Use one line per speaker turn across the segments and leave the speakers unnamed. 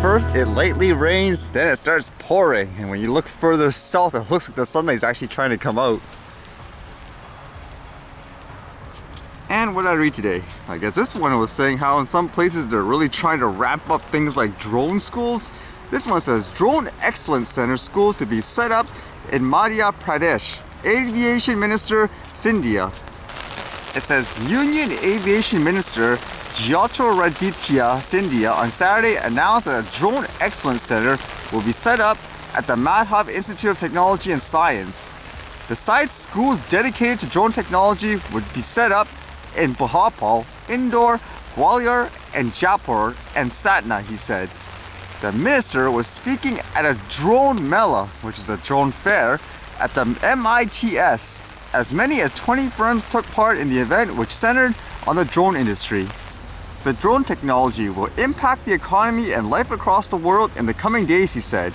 first it lightly rains, then it starts pouring, and when you look further south, it looks like the sunlight is actually trying to come out. And what did I read today? I guess this one was saying how in some places they're really trying to ramp up things like drone schools. This one says Drone Excellence Center schools to be set up in Madhya Pradesh. Aviation Minister Scindia. It says Union Aviation Minister Jyotiraditya Scindia on Saturday announced that a Drone Excellence Center will be set up at the Madhav Institute of Technology and Science. Besides, schools dedicated to drone technology would be set up in Bhopal, Indore, Gwalior, and Jaipur and Satna, he said. The minister was speaking at a drone mela, which is a drone fair, at the MITS. As many as 20 firms took part in the event, which centered on the drone industry. The drone technology will impact the economy and life across the world in the coming days, he said,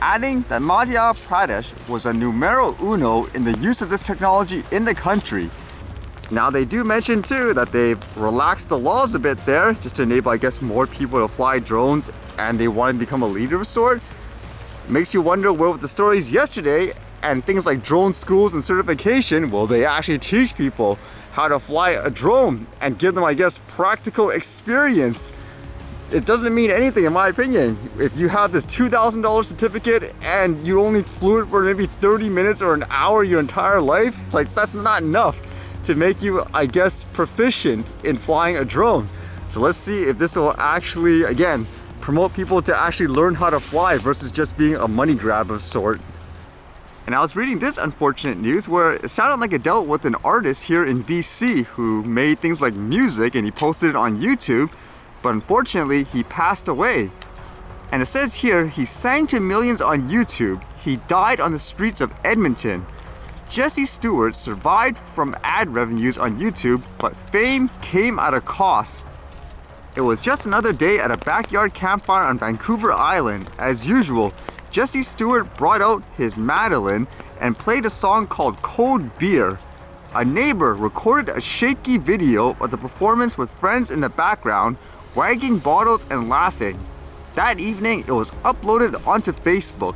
adding that Madhya Pradesh was a numero uno in the use of this technology in the country. Now they do mention too that they've relaxed the laws a bit there just to enable, I guess, more people to fly drones, and they want to become a leader of sort. Makes you wonder where with the stories yesterday and things like drone schools and certification, will they actually teach people how to fly a drone and give them, I guess, practical experience? It doesn't mean anything in my opinion. If you have this $2,000 certificate and you only flew it for maybe 30 minutes or an hour your entire life, like that's not enough to make you, I guess, proficient in flying a drone. So let's see if this will actually, again, promote people to actually learn how to fly versus just being a money grab of sort. And I was reading this unfortunate news where it sounded like it dealt with an artist here in BC who made things like music and he posted it on YouTube, but unfortunately he passed away. And it says here he sang to millions on YouTube. He died on the streets of Edmonton. Jesse Stewart survived from ad revenues on YouTube, but fame came at a cost. It was just another day at a backyard campfire on Vancouver Island. As usual, Jesse Stewart brought out his mandolin and played a song called Cold Beer. A neighbor recorded a shaky video of the performance with friends in the background, wagging bottles and laughing. That evening, it was uploaded onto Facebook.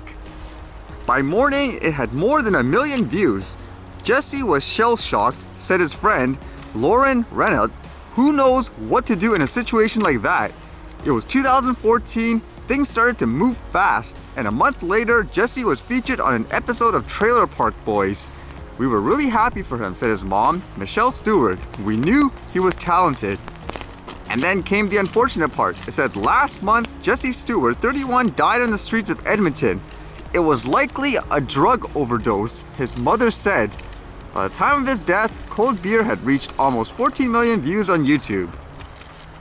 By morning, it had more than 1 million views. Jesse was shell-shocked, said his friend, Lauren Renaud. Who knows what to do in a situation like that? It was 2014, things started to move fast, and a month later, Jesse was featured on an episode of Trailer Park Boys. We were really happy for him, said his mom, Michelle Stewart. We knew he was talented. And then came the unfortunate part. It said last month, Jesse Stewart, 31, died on the streets of Edmonton. It was likely a drug overdose, his mother said. By the time of his death, Cold Beer had reached almost 14 million views on YouTube.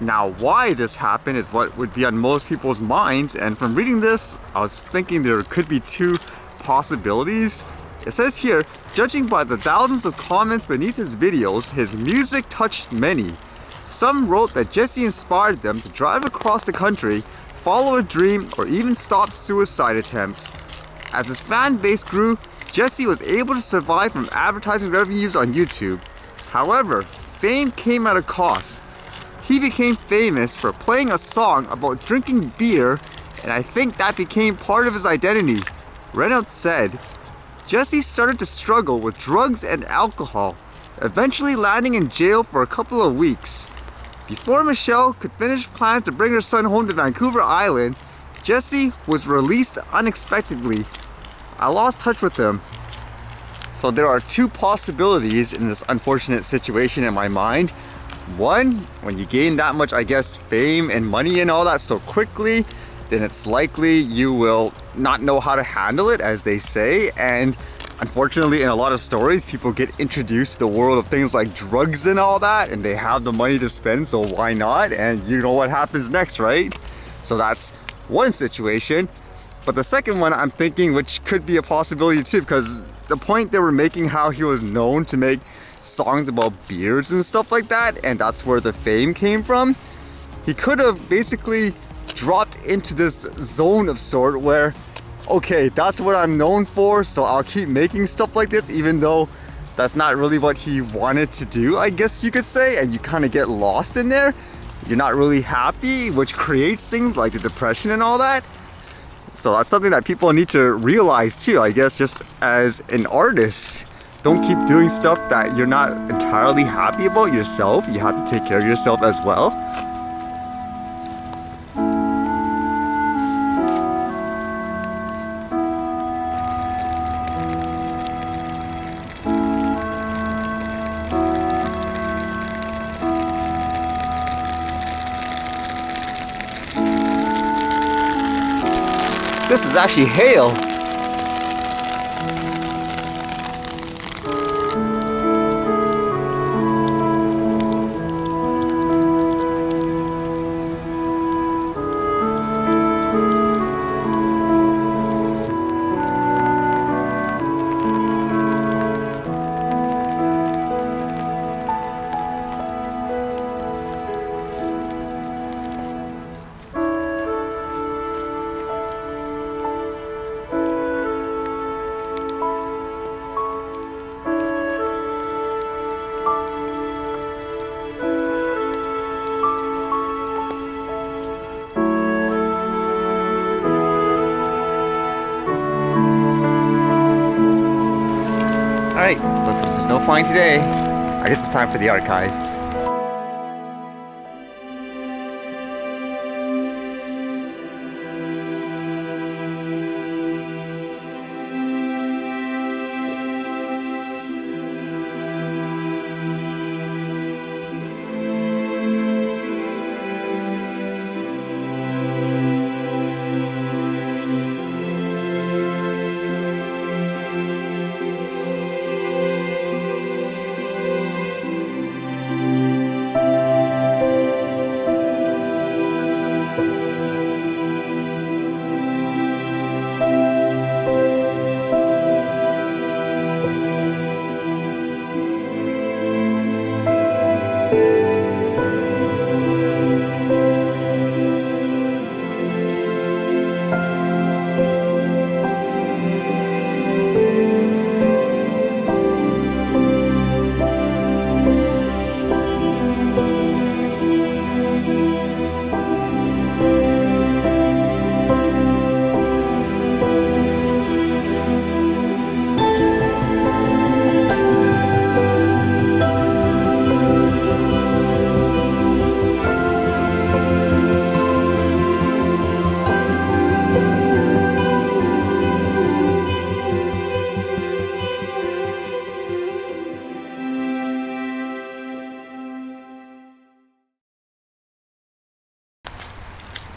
Now, why this happened is what would be on most people's minds, and from reading this, I was thinking there could be two possibilities. It says here, judging by the thousands of comments beneath his videos, his music touched many. Some wrote that Jesse inspired them to drive across the country, follow a dream, or even stop suicide attempts. As his fan base grew, Jesse was able to survive from advertising revenues on YouTube. However, fame came at a cost. He became famous for playing a song about drinking beer, and I think that became part of his identity. Reynolds said, Jesse started to struggle with drugs and alcohol, eventually landing in jail for a couple of weeks. Before Michelle could finish plans to bring her son home to Vancouver Island, Jesse was released unexpectedly. I lost touch with him. So there are two possibilities in this unfortunate situation in my mind. One, when you gain that much, I guess, fame and money and all that so quickly, then it's likely you will not know how to handle it, as they say. And unfortunately, in a lot of stories, people get introduced to the world of things like drugs and all that, and they have the money to spend, so why not? And you know what happens next, right? So that's one situation. But the second one I'm thinking, which could be a possibility too, because the point they were making how he was known to make songs about beards and stuff like that, and that's where the fame came from. He could have basically dropped into this zone of sort where, okay, that's what I'm known for, so I'll keep making stuff like this, even though that's not really what he wanted to do, I guess you could say, and you kind of get lost in there. you're not really happy, which creates things like the depression and all that. So that's something that people need to realize too, I guess, just as an artist. Don't keep doing stuff that you're not entirely happy about yourself. You have to take care of yourself as well. This is actually hail. Alright, there's no flying today. I guess it's time for the archive.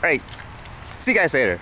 Alright, see you guys later.